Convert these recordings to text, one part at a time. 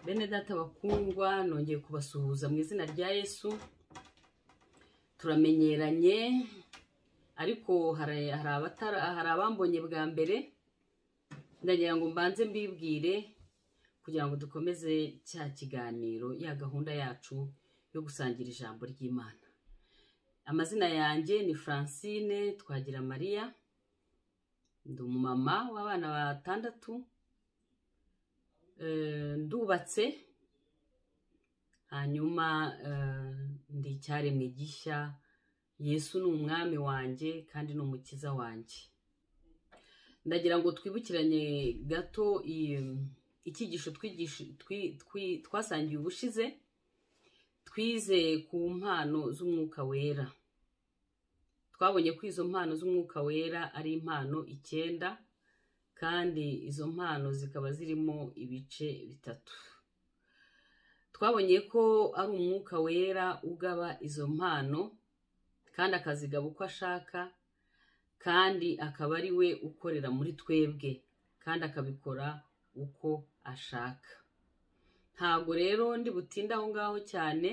Bene data bakundwa, nongeye kubasuhuza mu izina rya Yesu. Turamenyeranye ariko hari abambonye bwa mbere. Ndagira ngo mbanze mbibwire kugira ngo dukomeze cya kiganiro, ya gahunda yacu yo gusangira ijambo ry'Imana. Amazina yanjye ni Francine Twagira Maria. Ndi umumama w'abana 6. Ndubatse, hanyuma ndi icyaremwe gishya. Yesu ni umwami wanjye kandi ni umukiza wanjye. Ndagira ngo twibukiranye gato icyigisho twasangiye ubushize. Twize ku mpano z'umwuka wera. Twabonye ko izo mpano z'umwuka wera ari impano 9, kandi izo mpano zikaba zirimo ibice 3. Twabonye ko ari umwuka wera ugaba izo mpano, kandi akazigaba uko ashaka, kandi akaba ari we ukorera muri twebwe, kandi akabikora uko ashaka. Ntabwo rero ndi butinda aho ngaho cyane.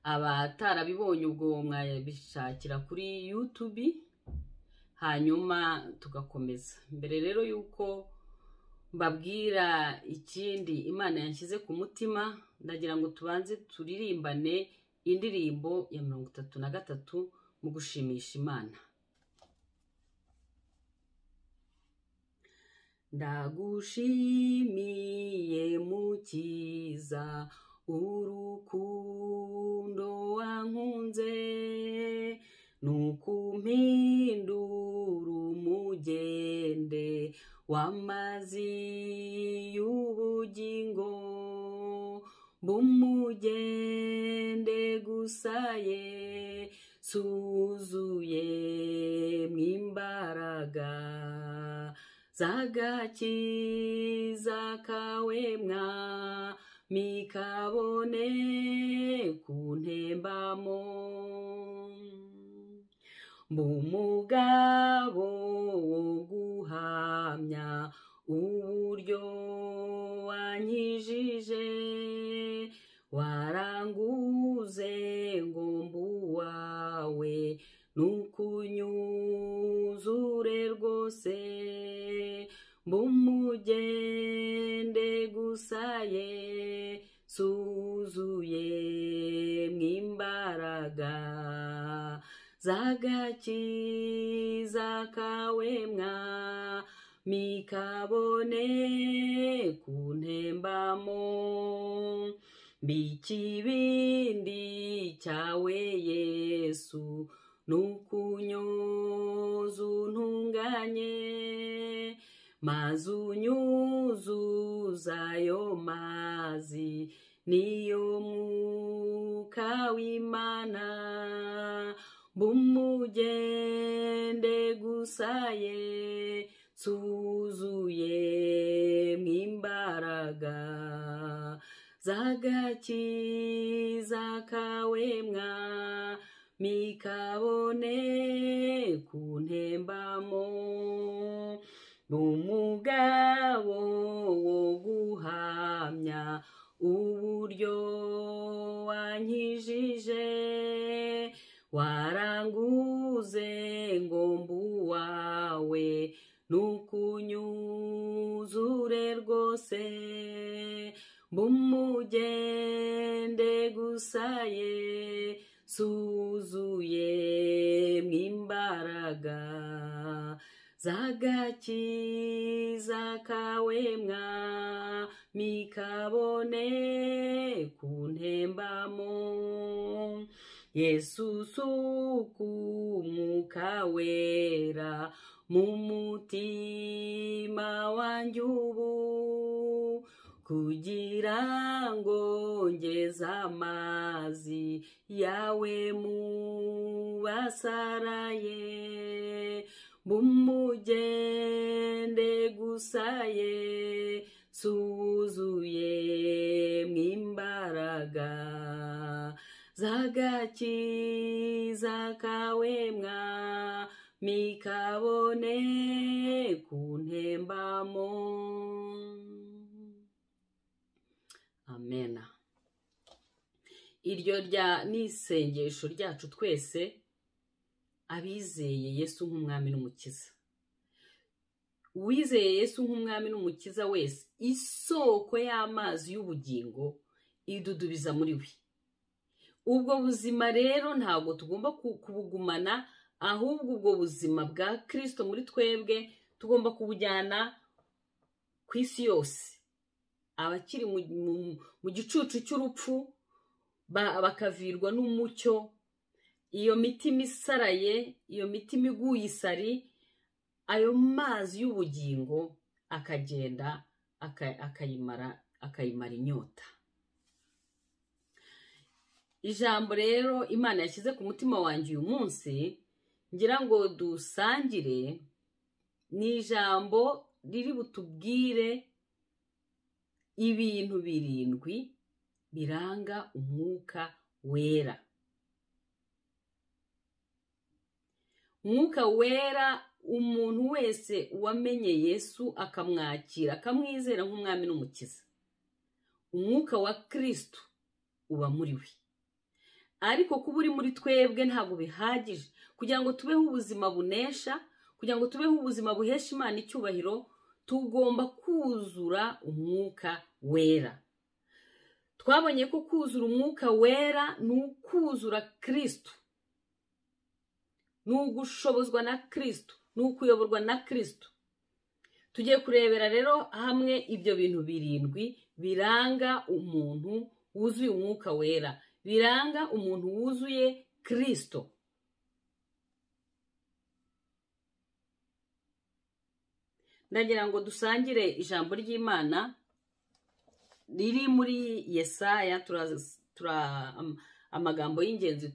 Abatarabibonye ubwo mwabishakira kuri YouTube, hanyuma tugakomeza. Mbere rero yuko mbabwira ikindi Imana yanshyize ku mutima, ndagira ngo tubanze turirimbane indirimbo ya 33 mu gushimisha Imana. Ndagushimiye mukiza urukundo wankunze, nukumpindura umugende w'amazi y'ubugingo. Mbumugende gusaye suzuye mwimbaraga zagakiza kawe mwami, kabone kuntembamo. Mbumugabo wo guhamya uburyo wanyijije, waranguze ngo mbuwawe, nukunyuzure rwose. Mbumugende gusaye suzuye mwimbaraga zagakiza kawe mwami, kabone kuntembamo. Mbikibindi cyawe Yesu, nukunyoza untunganye, maze unyuzuza ayo mazi niyo mwuka w'Imana. Mbumugende gusaye suzuye mwimbaraga zagakiza kawe mwami, kabone kuntembamo. Umugabo wo guhamya uburyo wankijije, waranguze ngo mbuwawe, nukunyuzure rwose. Mbumugende gusaye suzuye mwimbaraga zagakiza kawe mwami, kabone kuntembamo. Yesu suku umwuka wera mu mutima wanjye ubu, kugira ngo ngeze amazi yawe mu basaraye. Mbumugende gusaye suzuye mwimbaraga zagakiza kawe mwami, kabone kuntembamo. iryo n'isengesho ryacu twese abizeye Yesu nk'umwami n'umukiza. Uwizeye Yesu nk'umwami n'umukiza wese, isoko y'amazi y'ubugingo idudubiza muri we. Ubwo buzima rero ntabwo tugomba kubugumana, ahubwo ubwo buzima bwa Kristo muri twebwe tugomba kubujyana ku isi yose. Abakiri mu gicucu cy'urupfu bakavirwa n'umucyo, iyo mitima isaraye, iyo mitima iguye isari, ayo mazi y'ubugingo akagenda akayimara inyota. Ijambo rero Imana yashyize ku mutima wanjye uyu munsi ngira ngo dusangire, ni ijambo riri butubwire ibintu 7 biranga umwuka wera. Umwuka wera, umuntu wese wamenye Yesu akamwakira akamwizera nk'umwami n'umukiza, umwuka wa Kristo uba muri we. Ariko kuba uri muri twebwe ntabwo bihagije kugira ngo tubeho ubuzima bunesha, kugira ngo tubeho ubuzima buhesha Imana icyubahiro. Tugomba kuzura umwuka wera. Twabonye ko kuzura umwuka wera ni ukuzura Kristo, ni ugushobozwa na Kristo, ni ukuyoborwa na Kristo. Tugiye kurebera rero hamwe ibyo bintu 7 biranga umuntu wuzuye umwuka wera, biranga umuntu wuzuye Kristo. Ndagira ngo dusangire ijambo ry'Imana riri muri Yesaya. Amagambo y'ingenzi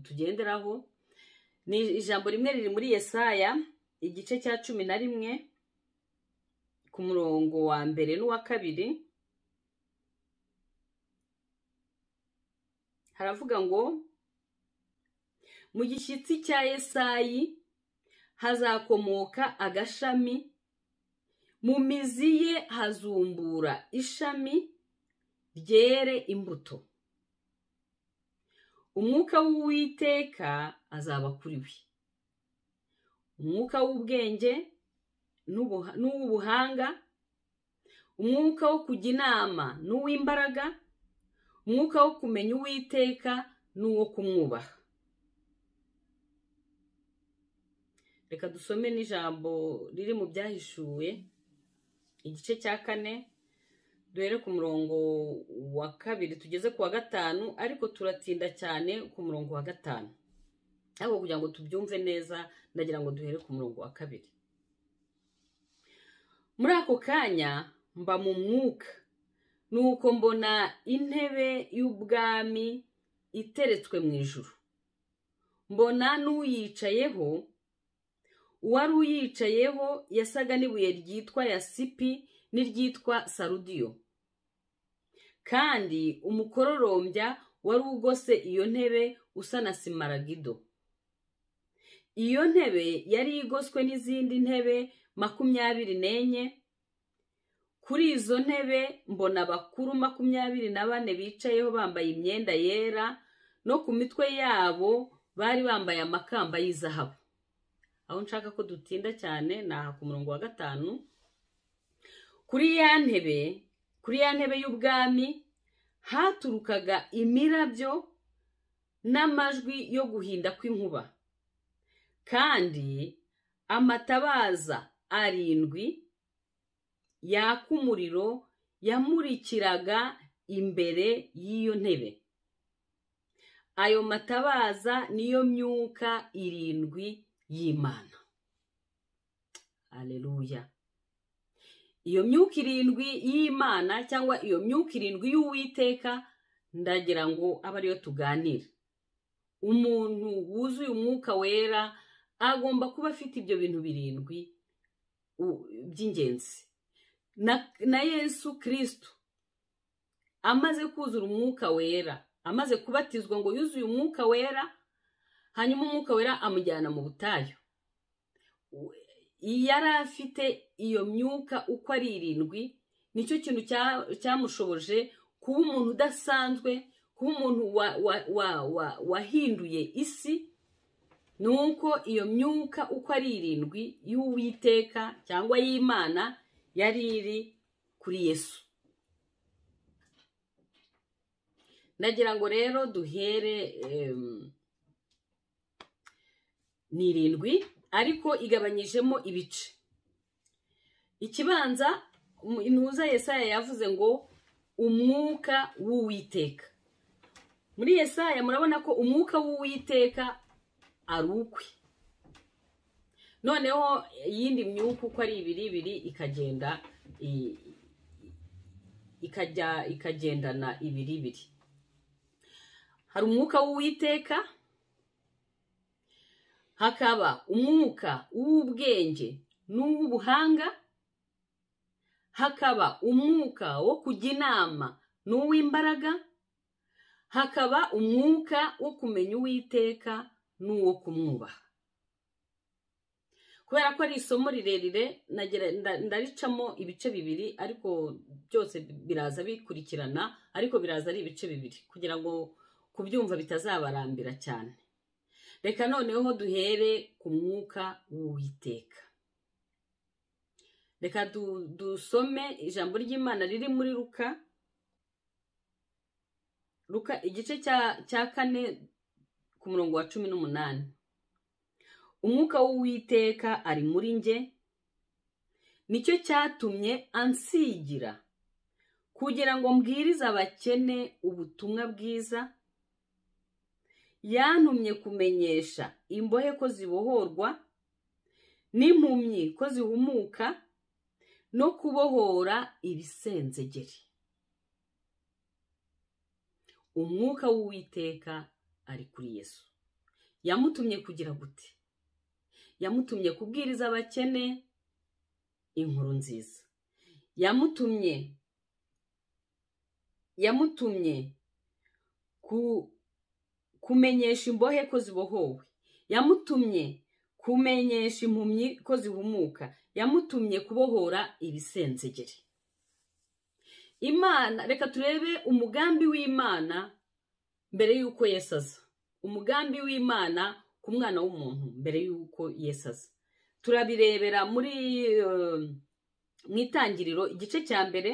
tugenderaho ni ijambo rimwe riri muri Yesaya igice cya 11 ku murongo wa 1 n'uwa 2. Haravuga ngo, mu gishyitsi cya Yesayi hazakomoka agashami, mu mizi ye hazumbura ishami ryere imbuto. Umwuka w'Uwiteka azaba kuri we, umwuka w'ubwenge n'uw'ubuhanga, umwuka wo kujya inama n'uw'imbaraga, umwuka wo kumenya Uwiteka n'uwo kumwubaha. Reka dusome n'ijambo riri mu Byahishuwe igice cya 4, duhere ku murongo wa 2 tugeze ku wa 5, ariko turatinda cyane ku murongo wa 5. Ariko kugira ngo tubyumve neza ndagira ngo duhere ku murongo wa 2. Muri ako kanya mba mu mwuka, nuko mbona intebe y'ubwami iteretswe mu ijuru. Mbona n'uyicayeho, uwari uyicayeho yasaga n'ibuye ryitwa yasipi n'iryitwa sarudiyo, kandi umukororombya wari ugose iyo ntebe usa na simaragido. Iyo ntebe yari igoswe n'izindi ntebe 24. Kuri izo ntebe mbona abakuru 24 bicayeho bambaye imyenda yera, no ku mitwe yabo bari bambaye amakamba y'izahabu. Aho nshaka ko dutinda cyane naha ku murongo wa 5. Kuri ya ntebe y'ubwami haturukaga imirabyo n'amajwi yo guhinda kw'inkuba, kandi amatabaza 7 yaka umuriro yamurikiraga imbere y'iyo ntebe. Ayo matabaza niyo myuka 7 y'Imana. Haleluya. Iyo myuka 7 y'Imana cyangwa iyo myuka 7 y'Uwiteka ndagira ngo aba ariyo tuganira. Umuntu wuzuye umwuka wera agomba kuba afite ibyo bintu 7 by'ingenzi. Na Yesu Kristo amaze kuzura umwuka wera, amaze kubatizwa ngo yuzuye umwuka wera, hanyuma umwuka wera amujyana mu butayu. Yari afite iyo myuka uko ari 7, nicyo kintu cyamushoboje kuba umuntu udasanzwe, kuba umuntu wahinduye isi, ni uko iyo myuka uko ari 7 y'Uwiteka cyangwa y'Imana yari iri kuri Yesu. Nagira ngo rero duhere ni 7 ariko igabanyijemo ibice. Ikibanza intuza Yesaya yavuze ngo umwuka w'Uwiteka. Muri Yesaya murabona ko umwuka w'Uwiteka ari ukwe. Noneho yindi myuka uko ari 2 ikagenda ikagendana 2. Hari umwuka w'Uwiteka, hakaba umwuka w'ubwenge n'uw'ubuhanga, hakaba umwuka wo kujya inama n'uw'imbaraga, hakaba umwuka wo kumenya Uwiteka n'uwo kumwubaha. Kubera ko ari isomo rirerire ndaricamo ibice 2 ariko byose biraza bikurikirana, ariko biraza ari ibice 2 kugira ngo kubyumva bitazabarambira cyane. Reka noneho duhere ku mwuka w'Uwiteka. Reka dusome ijambo ry'Imana riri muri Luka igice cya 4 ku murongo wa 18. Umwuka w'Uwiteka ari muri nge, nicyo cyatumye ansigira kugira ngo mbwirize abakene ubutumwa bwiza, yantumye kumenyesha imbohe ko zibohorwa, n'impumyi ko zihumuka, no kubohora ibisenzegeri. Umwuka w'Uwiteka ari kuri Yesu. Yamutumye kugira gute? Yamutumye kubwiriza abakene inkuru nziza. Yamutumye kumenyesha imbohe ko zibohowe. Yamutumye kumenyesha impumyi ko zihumuka. Yamutumye kubohora ibisenzegeri. Imana, reka turebe umugambi w'Imana mbere yuko Yesu aza. Umugambi w'Imana ku mwana w'umuntu mbere yuko Yesu aza. Turabirebera muri mw'Itangiriro igice cya mbere.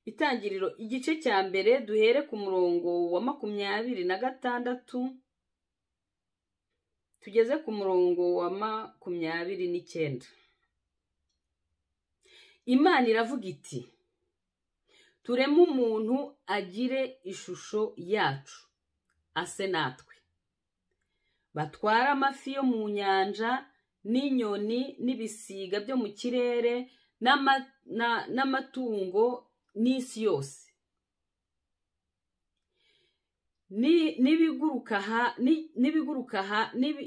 Itangiriro igice cya mbere duhere ku murongo wa 26 tugeze ku murongo wa 29. Imana iravuga iti, tureme umuntu agire ishusho yacu, ase natwe, batwara amafi yo mu nyanja n'inyoni n'ibisiga byo mu kirere n'amatungo n'isi yose,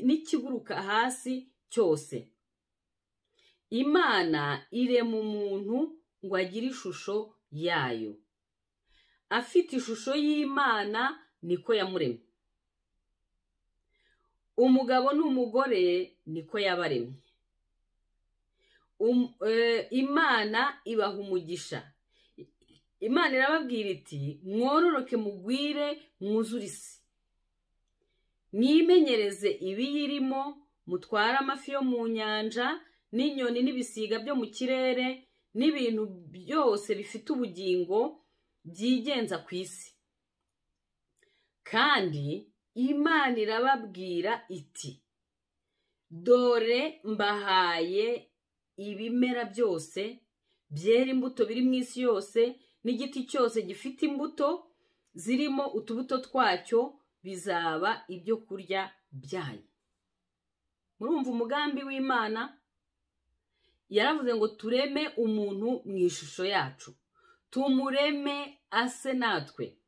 n'ikiguruka hasi cyose. Imana irema umuntu ngo agire ishusho yayo. Afite ishusho y'Imana niko yamuremye. Umugabo n'umugore niko yabaremye. Imana ibaha umugisha. Imana irababwira iti, mwororoke mugwire mwuzure isi, mwimenyereze ibiyirimo, mutware amafi yo mu nyanja n'inyoni n'ibisiga byo mu kirere n'ibintu byose bifite ubugingo byigenza ku isi. Kandi Imana irababwira iti, dore mbahaye ibimera byose byera imbuto biri mu isi yose, n'igiti cyose gifite imbuto zirimo utubuto twacyo bizaba ibyo kurya byanyu. Murumva umugambi w'Imana? Yaravuze ngo tureme umuntu mu ishusho yacu, tumureme ase natwe.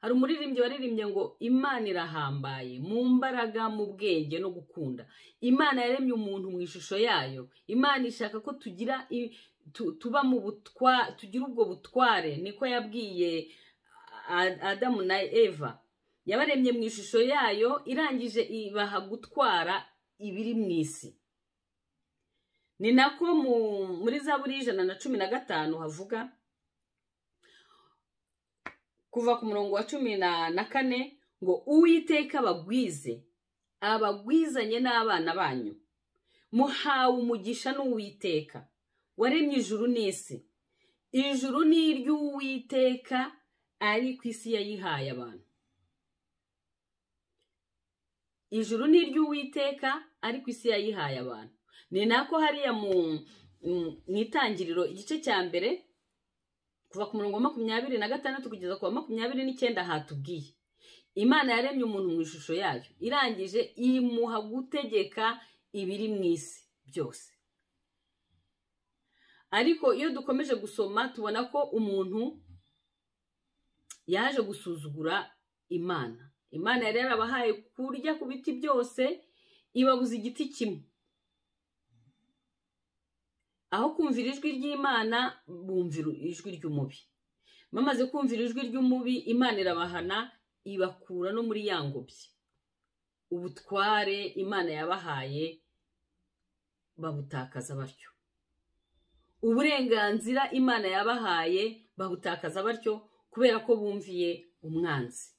Hari umuririmbyi waririmbye ngo Imana irahambaye mu mbaraga, mu bwenge no gukunda. Imana yaremye umuntu mu ishusho yayo. Imana ishaka ko tugira tuba mu tugira ubwo butware. Niko yabwiye Adamu na Eva. Yabaremye mu ishusho yayo, irangije ibaha gutwara ibiri mu isi. Ni nako muri Zaburi 115 havuga kuva ku murongo wa 14 ngo Uwiteka abagwizanye n'abana banyu, muhawe umugisha n'Uwiteka waremye ijuru n'isi. Ijuru ni iry'Uwiteka, ariko isi yayihaye abantu. Ijuru ni iry'Uwiteka, ariko isi yayihaye abantu. Ni nako hariya mu itangiriro igice cya mbere kuva ku murongo wa 26 kugeza ku wa 29 hatubwiye Imana yaremye umuntu mu ishusho yayo, irangije imuha gutegeka ibiri mu isi byose. Ariko iyo dukomeje gusoma tubona ko umuntu yaje gusuzugura Imana. Imana yari yarabahaye kurya ku biti byose, ibabuza igiti kimwe. Aho kumvira ijwi ry'Imana bumvira ijwi ry'umubi. Bamaze kumvira ijwi ry'umubi, Imana irabahana, ibakura no muri ya ngobyi. Ubutware Imana yabahaye babutakaza batyo. Uburenganzira Imana yabahaye babutakaza batyo kubera ko bumviye umwanzi.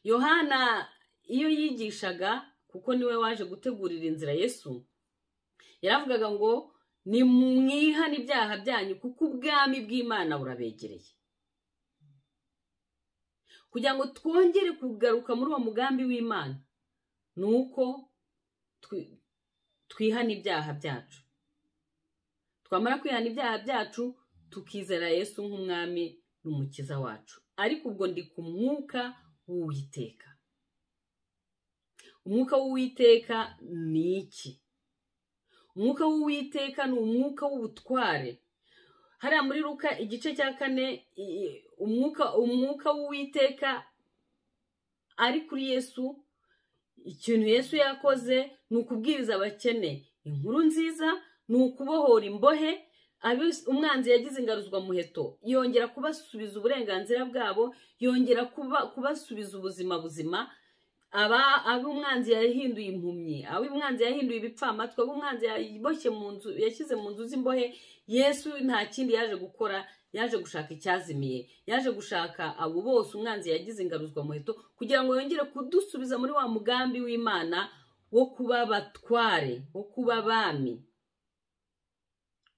Yohana iyo yigishaga, kuko niwe waje gutegurira inzira Yesu, yaravugaga ngo ni mwihana ibyaha byanyu kuko ubwami bw'Imana burabegereye. Kugira ngo twongere kugaruka muri uwo mugambi w'Imana, nuko twihana ibyaha byacu. Twamara kwihana ibyaha byacu tukizera Yesu nk'umwami n'umukiza wacu. Ariko ubwo ndi ku mwuka w'Uwiteka. Umwuka w'Uwiteka ni iki? Umwuka w'Uwiteka ni umwuka w'ubutware. Hariya muri Luka igice cya 4, umwuka w'Uwiteka ari kuri Yesu. Ikintu Yesu yakoze ni ukubwiriza abakene inkuru nziza, ni ukubohora imbohe. Umwanzi yagize ingaruzwa muheto, yongera kubasubiza uburenganzira bwabo, yongera kubasubiza ubuzima buzima. Abo umwanzi yahinduye impumyi, abo umwanzi yahinduye ibipfamatwe, abo umwanzi yaboshye mu nzu, yashyize mu nzu z'imbohe. Yesu nta kindi yaje gukora, yaje gushaka icyazimiye, yaje gushaka abo bose umwanzi yagize ingaruzwa muheto, kugira ngo yongere kudusubiza muri wa mugambi w'Imana wo kuba abatware, wo kuba abami,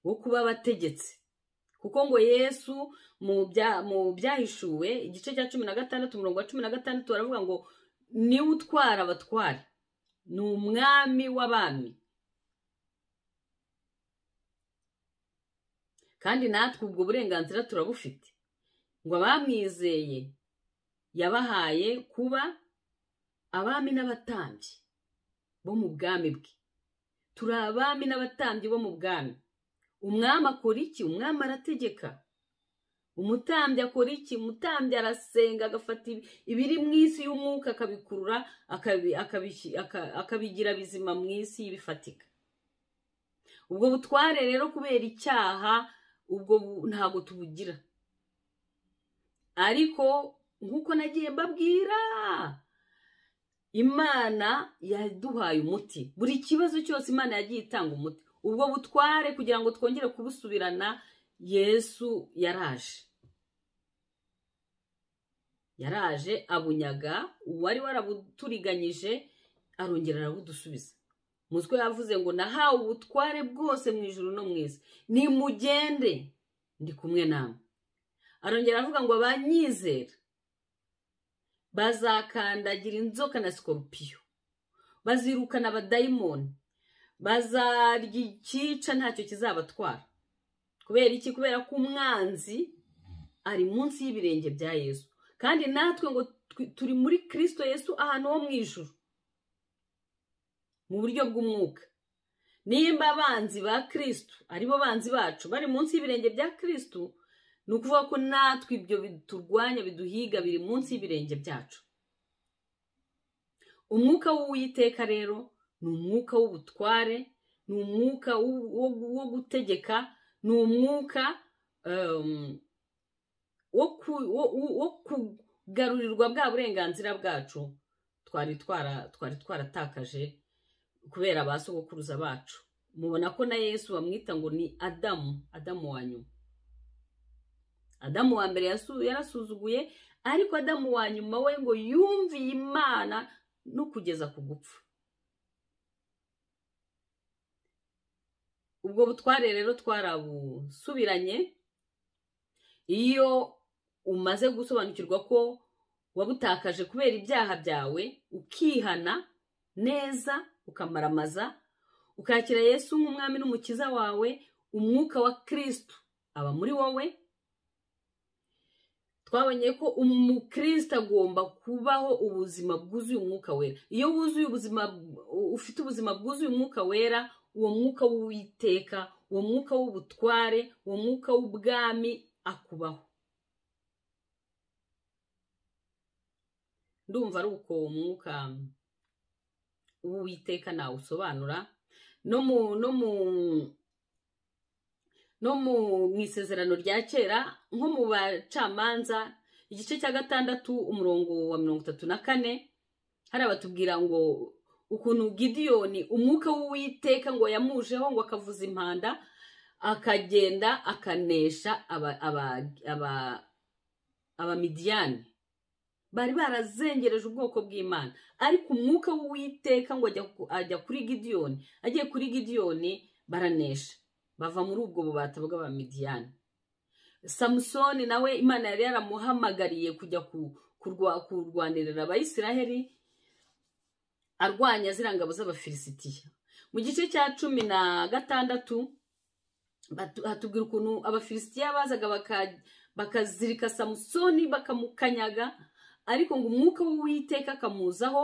wo kuba abategetsi. Kuko ngo Yesu mu byahishuwe igice cya 16 umurongo wa 16 baravuga ngo ni utwara abatware, ni umwami w'abami. Kandi natwe ubwo burenganzira turabufite. Ngo abamwizeye yabahaye kuba abami n'abatambyi bo mu bwami bwe. Turi abami n'abatambyi bo mu bwami. Umwami akora iki? Umwami arategeka. Umutambyi akora iki? Umutambyi arasenga, agafata ibiri mu isi y'umwuka akabikurura, akabigira bizima mu isi y'ibifatika. Ubwo butware rero kubera icyaha ubwo ntago tubugira. Ariko nkuko nagiye mbabwira, Imana yaduhaye umuti. Buri kibazo cyose Imana yagiye itanga umuti. Ubwo butware kugira ngo twongere kubusubirana, Yesu yaraje abunyaga uwari warabuturiganyije, arongera arabudusubiza. Muzwe yavuze ngo nahawe ubutware bwose mu ijuru no mu isi, nimugende ndi kumwe namwe. Arongera avuga ngo abanyizera bazakandagira inzoka na sikorupiyo, bazirukana abadayimoni, bazarya icyica ntacyo kizabatwara. Kubera iki? Kubera ko umwanzi ari munsi y'ibirenge bya Yesu. Kandi natwe ngo turi muri Kristo Yesu ahantu ho mu ijuru mu buryo bw'umwuka. Nimba abanzi ba Kristo aribo banzi bacu bari munsi y'ibirenge bya Kristo, ni ukuvuga ko natwe ibyo biturwanya biduhiga biri munsi y'ibirenge byacu. Umwuka w'Uwiteka rero ni umwuka w'ubutware, ni umwuka wo gutegeka, ni umwuka wo kugarurirwa bwa burenganzira bwacu twari twaratakaje kubera abasogokuruza bacu. Mubona ko na Yesu bamwita ngo ni Adamu wa nyuma. Adamu wa mbere yarasuzuguye, ariko Adamu wa nyuma we ngo yumviye Imana no kugeza ku gupfa. Ubwo butware rero twarabusubiranye iyo umaze gusobanukirwa ko wabutakaje kubera ibyaha byawe, ukihana neza, ukamaramaza, ukakira Yesu nk'umwami n'umukiza wawe, umwuka wa Kristo aba muri wowe. Twabonye ko umukristo agomba kubaho ubuzima bwuzuye umwuka wera. Iyo wuzuye ufite ubuzima bwuzuye umwuka wera, uwo mwuka w'Uwiteka, uwo mwuka w'ubutware, uwo mwuka w'ubwami akubaho. Ndumva ari uko umwuka w'Uwiteka nawe usobanura. No mu isezerano rya kera, nko mu Bacamanza igice cya 6 umurongo wa 34, hari abatubwira ngo ukuntu Gideyoni umwuka w'Uwiteka ngo yamujeho, ngo akavuza impanda, akagenda akanesha abamidiyani bari barazengereje ubwoko bw'Imana. Ariko umwuka w'Uwiteka ngo ajya kuri Gideyoni, agiye kuri Gideyoni baranesha, bava muri ubwo bubata bw'abamidiyani. Samusoni nawe Imana yari yaramuhamagariye kujya kurwanirira Abayisiraheli, arwanya zirangabo z'Abafilisitiya. Mu gice cya 16 hatubwira ukuntu Abafilisitiya bazaga bakazirika Samusoni bakamukanyaga, ariko ngo umwuka w'Uwiteka akamuzaho,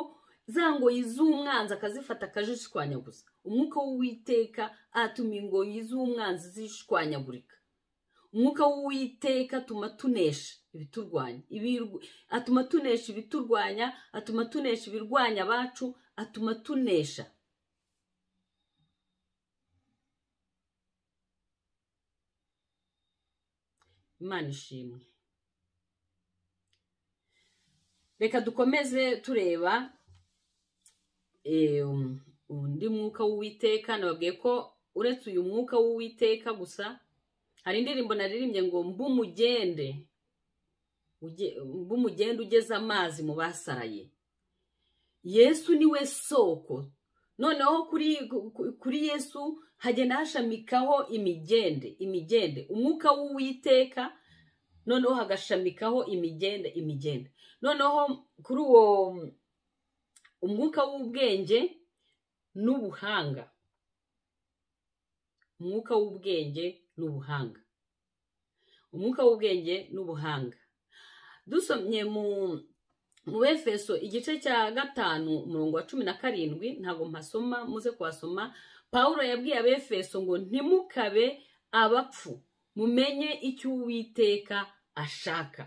za ngoyi z'umwanzi akazifata akazishwanyaguza. Umwuka w'Uwiteka atuma ingoyi z'umwanzi zishwanyagurika. Umwuka w'Uwiteka atuma tunesha ibiturwanya, atuma tunesha ibiturwanya, atuma tunesha ibirwanya abacu, atuma tunesha. Imana ishimwe. Reka dukomeze tureba undi mwuka w'Uwiteka. Nababwiye ko uretse uyu mwuka w'Uwiteka gusa, hari indirimbo naririmbye ngo mbumugende ugeze amazi mu basaraye. Yesu niwe soko. Noneho kuri Yesu hagenda hashamikaho imigende. Umwuka w'Uwiteka noneho hagashamikaho imigende. Noneho kuri uwo umwuka w'ubwenge n'ubuhanga. Umwuka w'ubwenge n'ubuhanga. Umwuka w'ubwenge n'ubuhanga. Dusomye mu Efeso igice cya 5 umurongo wa 17, ntago mpasoma, muze kuhasoma. Paulo yabwiye Abefeso ngo ntimukabe abapfu, mumenye icyo Uwiteka ashaka.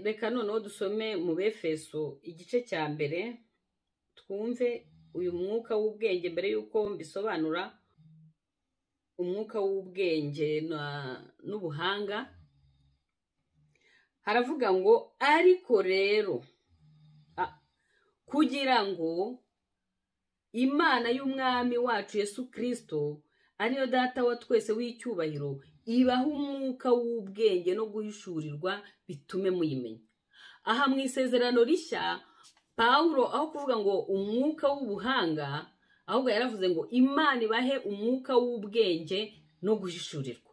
Reka noneho dusome mu Efeso igice cya 1, twumve uyu mwuka w'ubwenge mbere yuko mbisobanura. Umwuka w'ubwenge n'ubuhanga. Haravuga ngo ariko rero kugira ngo Imana y'umwami wacu Yesu Kristo, ariyo data wa twese w'icyubahiro, ibaho umwuka w'ubwenge no guhishurirwa bitume muyimenya. Aha mu isezerano rishya, Paulo aho kuvuga ngo umwuka w'ubuhanga, ahubwo yaravuze ngo Imana ibahe umwuka w'ubwenge no guhishurirwa.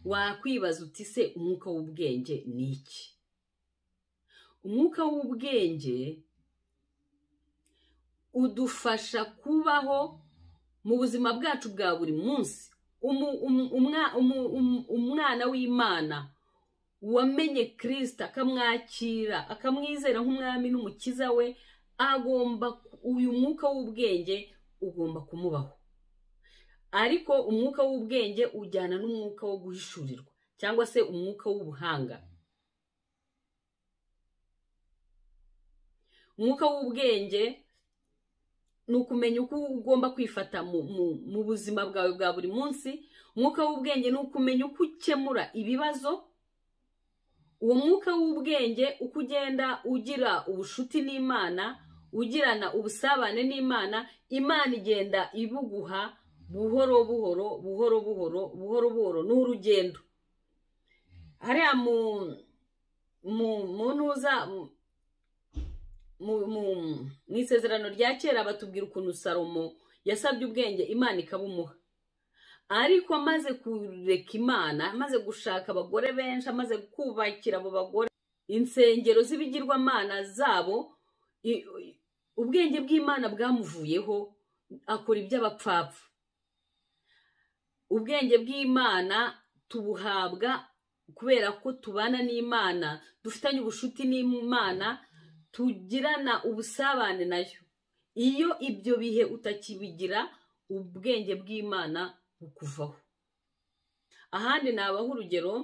Wakwibaza uti se umwuka w'ubwenge ni iki? Umwuka w'ubwenge udufasha kubaho mu buzima bwacu bwa buri munsi. Umwana w'Imana wamenye Kristo, akamwakira, akamwizera nk'umwami n'umukiza we, uyu mwuka w'ubwenge ugomba kumubaho. Ariko umwuka w'ubwenge ujyana n'umwuka wo guhishurirwa cyangwa se umwuka w'ubuhanga. Umwuka w'ubwenge ni ukumenya uko ugomba kwifata mu buzima bwawe bwa buri munsi. Umwuka w'ubwenge ni ukumenya uko ukemura ibibazo. Uwo mwuka w'ubwenge uko ugenda ugira ubushuti n'Imana, ugirana ubusabane n'Imana, Imana igenda ibuguha buhoro buhoro buhoro buhoro buhoro buhoro. N'urugendo hariya mu ntuza mu isezerano rya kera batubwira ukuntu Salomo yasabye ubwenge Imana ikabumuha, ariko amaze kureka Imana, amaze gushaka abagore benshi, amaze kubakira abo bagore insengero z'ibigirwamana zabo, ubwenge bw'Imana bwamuvuyeho, akora iby'abapfapfa. Ubwenge bw'Imana tubuhabwa kubera ko tubana n'Imana, dufitanye ubushuti n'Imana, tugirana ubusabane nayo. Iyo ibyo bihe utakibigira, ubwenge bw'Imana bukuvaho. Ahandi nabaho urugero.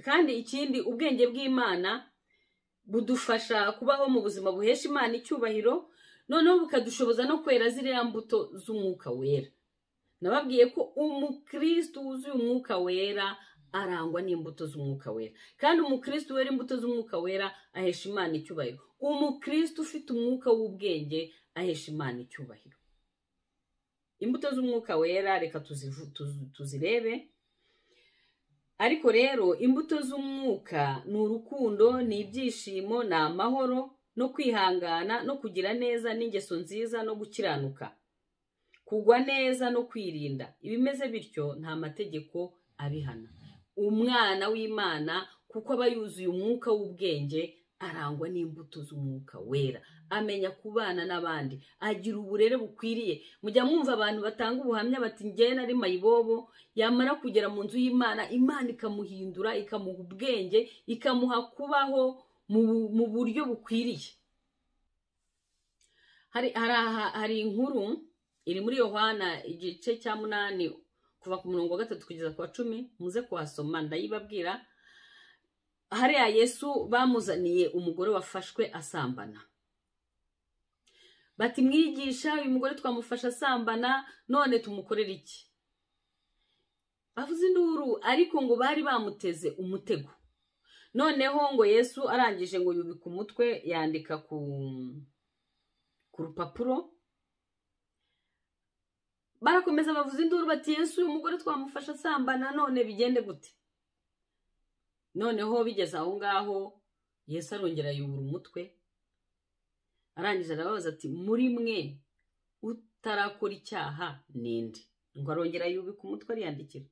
Kandi ikindi, ubwenge bw'Imana budufasha kubaho mu buzima buhesha Imana icyubahiro, noneho bukadushoboza no kwera ziriya mbuto z'umwuka wera. Nababwiye ko umukristo wuzuye umwuka wera arangwa n'imbuto z'umwuka wera, kandi umukristo wera imbuto z'umwuka wera ahesha Imana icyubahiro. Umukristo ufite umwuka w'ubwenge ahesha Imana icyubahiro. Imbuto z'umwuka wera reka tuzirebe. Ariko rero imbuto z'umwuka ni urukundo, ni ibyishimo, ni amahoro, no kwihangana, no kugira neza, n'ingeso nziza, no gukiranuka, kugwa neza no kwirinda. Ibimeze bityo nta mategeko abihana. Umwana w'Imana kuko aba yuzuye umwuka w'ubwenge arangwa n'imbuto z'umwuka wera, amenya kubana n'abandi, agira uburere bukwiriye. Mujya mwumva abantu batanga ubuhamya bati njye nari mayibobo, yamara kugera mu nzu y'Imana, Imana ikamuhindura, ikamuha ubwenge, ikamuha kubaho mu buryo bukwiriye. Hari inkuru iri muri Yohana igice cya 8 kuva ku murongo wa 3 kugeza ku wa 10, muze kuhasoma ndayibabwira. Hariya Yesu bamuzaniye umugore wafashwe asambana. Bati mwigisha, uyu mugore twamufasha asambana, none tumukorera iki? Bavuze induru, ariko ngo bari bamuteze umutego. Noneho ngo Yesu arangije ngo yubika umutwe, yandika ku rupapuro. Barakomeza bavuze induru bati Yesu, uyu mugore twamufasha asambana, none bigende gute? Noneho bigeze aho ngaho Yesu arongera yubura umutwe, arangije arababaza ati muri mwe utarakora icyaha ninde? Ngo arongera yubika umutwe ariyandikira.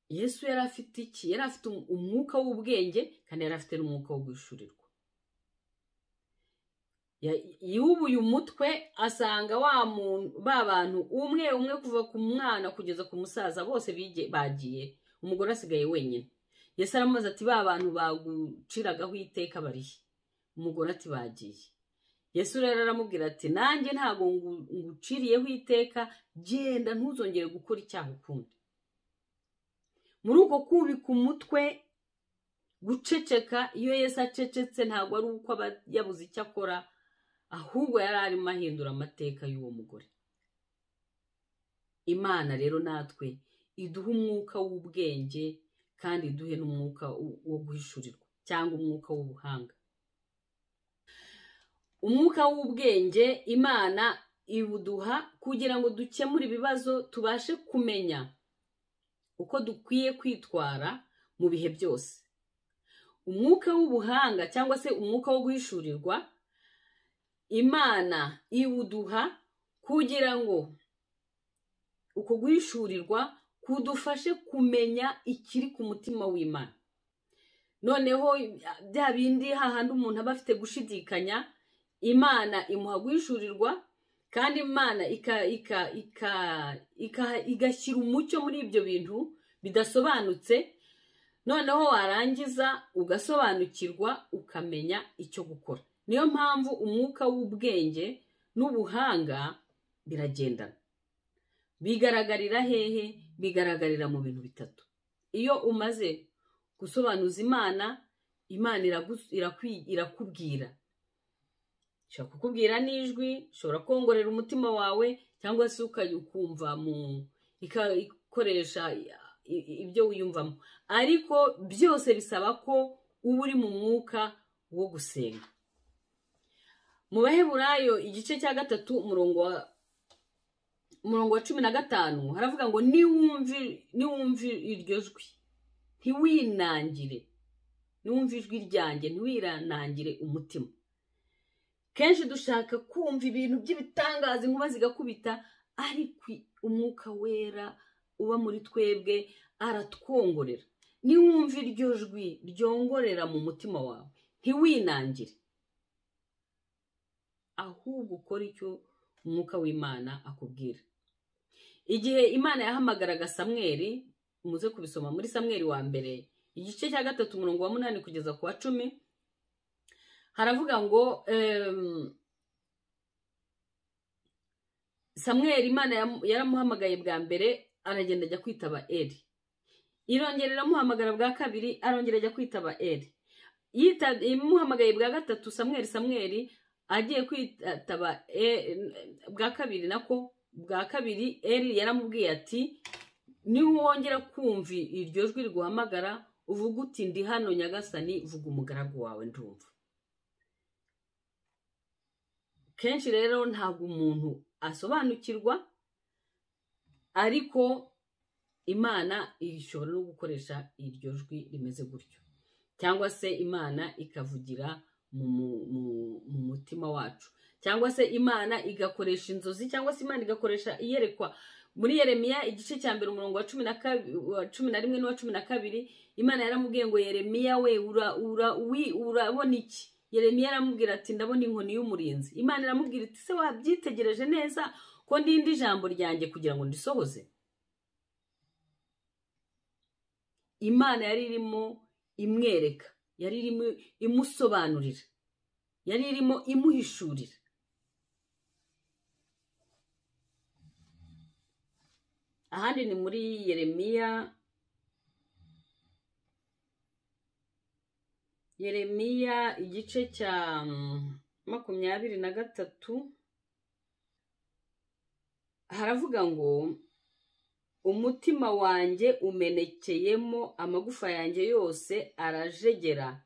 Yesu yari afite iki? Yari afite umwuka w'ubwenge, kandi yari afite n'umwuka wo guhishurirwa. Yubuye umutwe asanga bantu umwe kuva ku mwana kugeza ku musaza bose bagiye, umugore asigaye wenyine. Yesu aramubaza ati bantu baguciragaho iteka barihe? Umugore ati bagiye. Yesu rero aramubwira ati nanjye ntago nguciriyeho iteka, genda ntuzongere gukora icyaha ukundi. Muri uko kubika umutwe, guceceka, iyo Yesu acecetse ntago ari uko aba yabuze icyo akora, ahubwo yari arimo ahindura amateka y'uwo mugore. Imana rero natwe iduha umwuka w'ubwenge, kandi iduhe n'umwuka wo guhishurirwa cyangwa umwuka w'ubuhanga. Umwuka w'ubwenge Imana ibuduha kugira ngo dukemure ibibazo, tubashe kumenya uko dukwiye kwitwara mu bihe byose. Umwuka w'ubuhanga cyangwa se umwuka wo guhishurirwa Imana iwuduha kugira ngo uko guhishurirwa kudufashe kumenya ikiri ku mutima w'Imana. Noneho bya bindi hahandi umuntu aba afite gushidikanya, Imana imuha guhishurirwa, kandi Imana igashyira umucyo muri ibyo bintu bidasobanutse. Noneho warangiza ugasobanukirwa, ukamenya icyo gukora. Niyo mpamvu umwuka w'ubwenge n'ubuhanga biragendana. Bigaragarira hehe? Bigaragarira mu bintu bitatu. Iyo umaze gusobanuza Imana, Imana irakubwira. Ishobora kukubwira n'ijwi, ishobora kongorera umutima wawe, cyangwa se ukumva ikoresha ibyo wiyumvamo. Ariko byose bisaba ko uba uri mu mwuka wo gusenga. Mu Baheburayo igice cya 3 umurongo wa 15 haravuga ngo niwumve iryo jwi ntiwinangire, niwumve ijwi ryanjye ntiwiranangire umutima. Kenshi dushaka kumva ibintu by'ibitangaza, inkuba zigakubita, ariko umwuka wera uba muri twebwe aratwongorera. Niwumve iryo jwi ryongorera mu mutima wawe ntiwinangire, ahubwo ukora icyo umwuka w'Imana akubwira. Igihe Imana yahamagaraga Samweli, muze kubisoma muri Samweli wa mbere igice cya 3 umurongo wa 8 kugeza ku wa 10, haravuga ngo Samweli Imana yaramuhamagaye bwa mbere, aragenda ajya kwitaba Eli. Irongera iramuhamagara bwa kabiri, arongera ajya kwitaba Eli. Imuhamagaye bwa gatatu Samweli agiye kwitaba bwa kabiri nako bwa kabiri Eli yaramubwiye ati niwongera kumva iryo jwi riguhamagara uvuga uti ndi hano Nyagasani, vuga umugaragu wawe ndumva. Kenshi rero ntabwo umuntu asobanukirwa, ariko Imana ishobora no gukoresha iryo jwi rimeze gutyo, cyangwa se Imana ikavugira mu mutima wacu, cyangwa se Imana igakoresha inzozi, cyangwa se Imana igakoresha iyerekwa. Muri Yeremiya igice cya mbere umurongo wa 11 n'uwa 12 Imana yaramubwiye ngo Yeremiya we urabona iki? Yeremiya aramubwira ati ndabona inkoni y'umurinzi. Imana iramubwira iti se wabyitegereje neza ko ndindi ijambo ryanjye kugira ngo ndisohoze? Imana yari irimo imwereka, yari irimo imusobanurira, yari irimo imuhishurira. Ahandi ni muri Yeremiya igice cya 23 haravuga ngo umutima wanjye umenekeyemo, amagufa yanjye yose arajegera,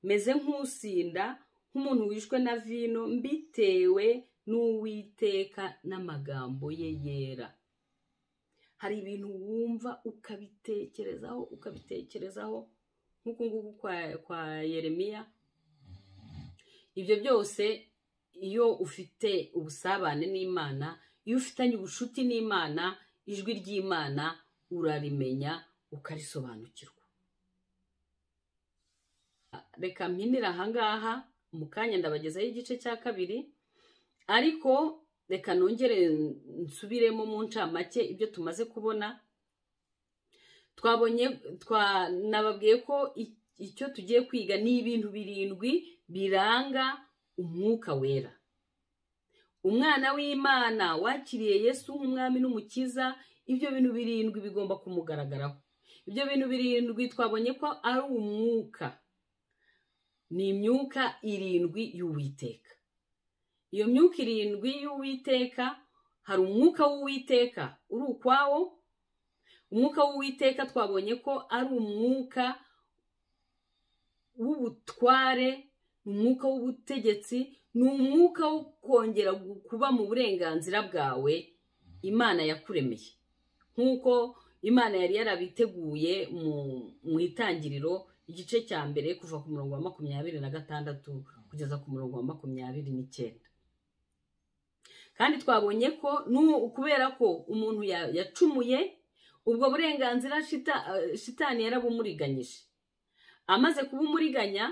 meze nk'usinda, nk'umuntu wishwe na vino, mbitewe n'Uwiteka n'amagambo ye yera. Hari ibintu wumva ukabitekerezaho nk'uku nguku kwa Yeremiya. Ibyo byose iyo ufite ubusabane n'Imana, iyo ufitanye ubushuti n'Imana, ijwi ry'Imana urarimenya ukarisobanukirwa. Reka mpinira ahangaha, mu kanya ndabagezaho igice cya 2, ariko reka nongere nsubiremo mu ncamake ibyo tumaze kubona. Nababwiye ko icyo tugiye kwiga ni ibintu 7 biranga umwuka wera. Umwana w'Imana wakiriye Yesu nk'umwami n'umukiza, ibyo bintu 7 bigomba kumugaragaraho. Ibyo bintu 7 twabonye ko ari umwuka, ni imyuka 7 y'Uwiteka. Iyo myuka 7 y'Uwiteka, hari umwuka w'Uwiteka uri ukwawo. Umwuka w'Uwiteka twabonye ko ari umwuka w'ubutware, umwuka w'ubutegetsi, ni umwuka wo kongera kuba mu burenganzira bwawe Imana yakuremeye, nk'uko Imana yari yarabiteguye mu itangiriro igice cya mbere kuva ku murongo wa 26 kugeza ku murongo wa 29. Kandi twabonye ko kubera ko umuntu yacumuye, ubwo burenganzira shitani yarabumuriganyije. Amaze kubumuriganya,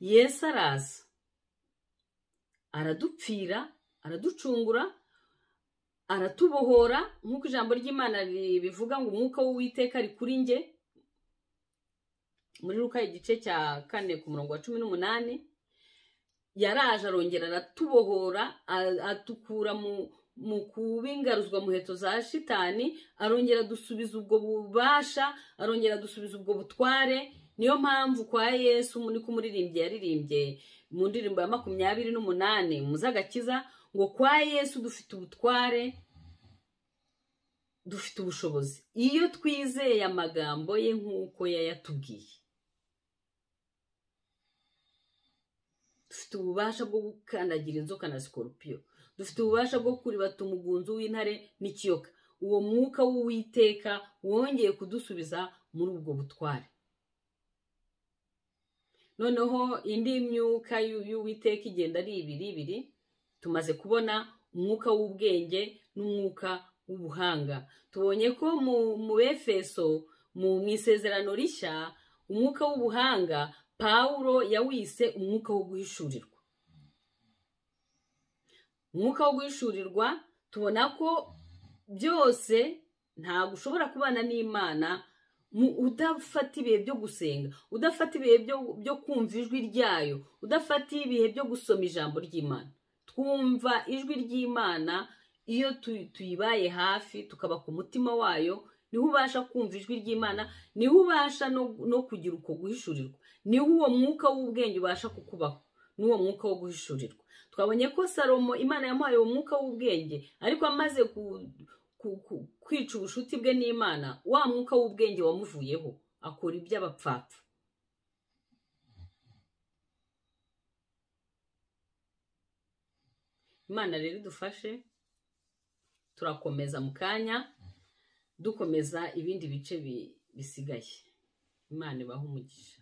Yesu araza, aradupfira, araducungura, aratubohora, nk'uko ijambo ry'Imana bivuga ngo umwuka w'Uwiteka ari kuri nge, muri Luka igice cya 4 ku murongo wa 18. Yaraje arongera aratubohora, atukura mu kubingaruzwa muheto za shitani, arongera dusubiza ubwo bubasha, arongera dusubiza ubwo butware. Niyo mpamvu kwa Yesu muri kumuririmbye yaririmbye mu ndirimbo ya 28 muzagakiza ngo kwa Yesu dufite ubutware, dufite ubushobozi iyo twizeye amagambo ye nk'uko yayatubwiye. dufite ububasha bwo gukandagira inzoka na sikorupiyo, dufite ububasha bwo kuribata umugunzu w'intare n'ikiyoka. Uwo mwuka w'Uwiteka wongeye kudusubiza muri ubwo butware. Noneho indi myuka y'Uwiteka igenda ari ibiri. Tumaze kubona umwuka w'ubwenge n'umwuka w'ubuhanga. Tubonye ko mu Efeso mu isezerano rishya umwuka w'ubuhanga Pawulo yawise umwuka wo guhishurirwa. Umwuka wo guhishurirwa tubona ko byose ntabwo ushobora kubana n'Imana udafata ibihe byo gusenga, udafata ibihe byo kumva ijwi ryayo, udafata ibihe byo gusoma ijambo ry'Imana. Twumva ijwi ry'Imana iyo tuyibaye hafi, tukaba ku mutima wayo, niho ubasha kumva ijwi ry'Imana, niho ubasha no kugira uko guhishurirwa, niho uwo mwuka w'ubwenge ubasha kukubaho, n'uwo mwuka wo guhishurirwa. Twabonye ko Salomo Imana yamuhaye uwo mwuka w'ubwenge, ariko amaze kwica ubushuti bwe n'Imana, wa mwuka w'ubwenge wamuvuyeho, akora iby'abapfapfa. Imana rero idufashe, turakomeza mu kanya dukomeza ibindi bice bisigaye. Imana ibahe umugisha.